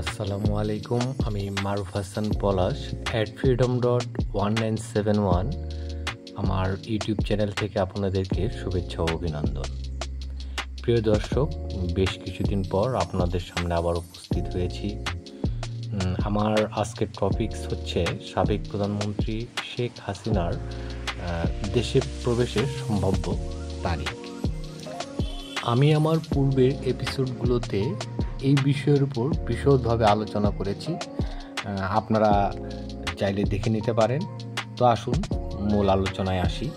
আসসালামু আলাইকুম। আমি মারুফ হাসান পলাশ @freedom.1971 আমার ইউটিউব চ্যানেল থেকে আপনাদেরকে শুভেচ্ছা ও অভিনন্দন। প্রিয় দর্শক, বেশ কিছুদিন পর আপনাদের সামনে আবার উপস্থিত হয়েছি। আমার আজকের টপিকস হচ্ছে সাবেক প্রধানমন্ত্রী শেখ হাসিনার দেশে প্রবেশের সম্ভাব্য তারিখ। আমি আমার পূর্বের এপিসোডগুলোতে এই বিষয়ের উপর বিশদভাবে আলোচনা করেছি, আপনারা চাইলে দেখে নিতে পারেন। তো আসুন মূল আলোচনায় আসি।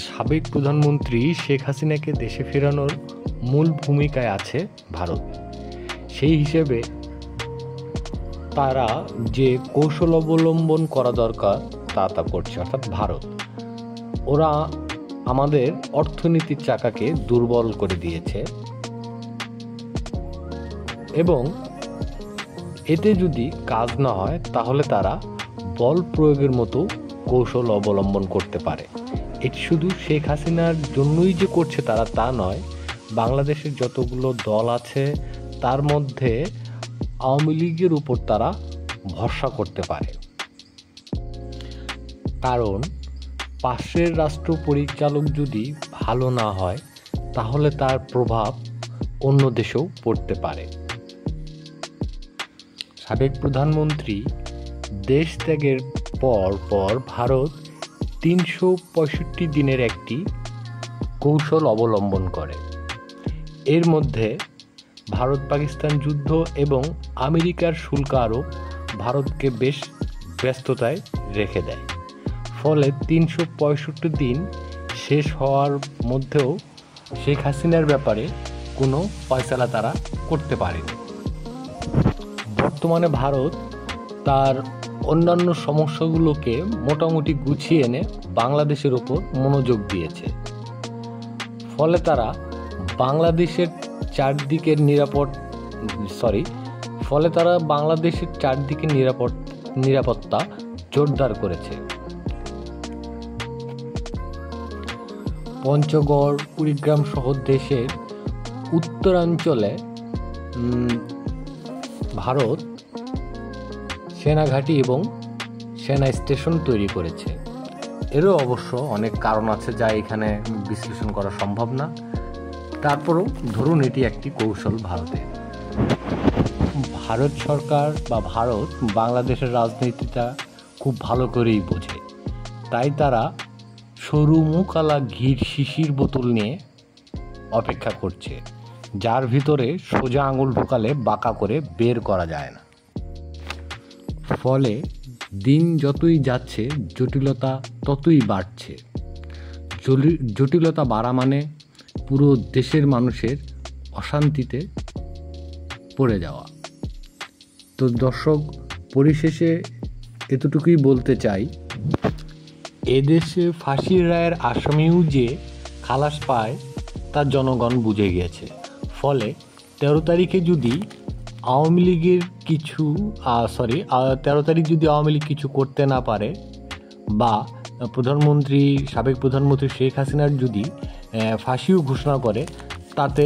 সাবেক প্রধানমন্ত্রী শেখ হাসিনাকে দেশে ফেরানোর মূল ভূমিকায় আছে ভারত। সেই হিসেবে তারা যে কৌশল অবলম্বন করা দরকার তা করছে, অর্থাৎ ভারত। ওরা আমাদের অর্থনীতির চাকাকে দুর্বল করে দিয়েছে এবং এতে যদি কাজ না হয় তাহলে তারা বল প্রয়োগের মতো কৌশল অবলম্বন করতে পারে। এটি শুধু শেখ হাসিনার জন্যই যে করছে তারা তা নয়, বাংলাদেশের যতগুলো দল আছে তার মধ্যে আওয়ামী লীগের উপর তারা ভরসা করতে পারে। কারণ পাশের রাষ্ট্র পরিচালক যদি ভালো না হয় তাহলে তার প্রভাব অন্য দেশেও পড়তে পারে। সাবেক প্রধানমন্ত্রী দেশ ত্যাগের পর ভারত 365 দিনের একটি কৌশল অবলম্বন করে। এর মধ্যে ভারত পাকিস্তান যুদ্ধ এবং আমেরিকার শুল্ক আরোপ ভারতকে বেশ ব্যস্ততায় রেখে দেয়। ফলে 365 দিন শেষ হওয়ার মধ্যেও শেখ হাসিনার ব্যাপারে কোনো ফয়সালা তারা করতে পারেনি। বর্তমানে ভারত তার অন্যান্য সমস্যাগুলোকে মোটামুটি গুছিয়ে এনে বাংলাদেশের ওপর মনোযোগ দিয়েছে। ফলে তারা বাংলাদেশের চারদিকে নিরাপত্তা জোরদার করেছে। পঞ্চগড়, কুড়িগ্রাম সহ দেশের উত্তরাঞ্চলে ভারত সেনাঘাঁটি এবং সেনা স্টেশন তৈরি করেছে। এরও অবশ্য অনেক কারণ আছে যা এখানে বিশ্লেষণ করা সম্ভব না। তারপরও ধরুন এটি একটি কৌশল ভারতের। ভারত সরকার বা ভারত বাংলাদেশের রাজনীতিটা খুব ভালো করেই বোঝে, তাই তারা সরু মুখওয়ালা ঘির শিশির বোতল নিয়ে অপেক্ষা করছে, যার ভিতরে সোজা আঙুল ঢোকালে বাঁকা করে বের করা যায় না। ফলে দিন যতই যাচ্ছে জটিলতা ততই বাড়ছে। জটিলতা বাড়া মানে পুরো দেশের মানুষের অশান্তিতে পড়ে যাওয়া। তো দর্শক, পরিশেষে এতটুকুই বলতে চাই, এদেশে ফাঁসির রায়ের আসামিও যে খালাস পায় তা জনগণ বুঝে গিয়েছে। ফলে 13 তারিখে যদি আওয়ামী লীগের কিছু করতে না পারে বা সাবেক প্রধানমন্ত্রী শেখ হাসিনার যদি ফাঁসিও ঘোষণা করে, তাতে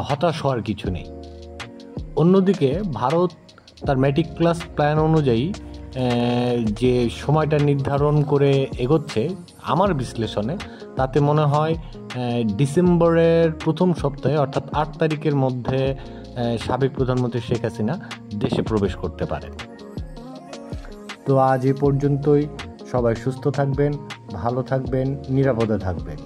হতাশ হওয়ার কিছু নেই। অন্যদিকে ভারত তার মেটিকুলাস প্ল্যান অনুযায়ী যে সময়টা নির্ধারণ করে এগোচ্ছে, আমার বিশ্লেষণে তাতে মনে হয় ডিসেম্বরের প্রথম সপ্তাহে অর্থাৎ 8 তারিখের মধ্যে সাবেক প্রধানমন্ত্রী শেখ হাসিনা দেশে প্রবেশ করতে পারেন। তো আজ এ পর্যন্তই। সবাই সুস্থ থাকবেন, ভালো থাকবেন, নিরাপদে থাকবেন।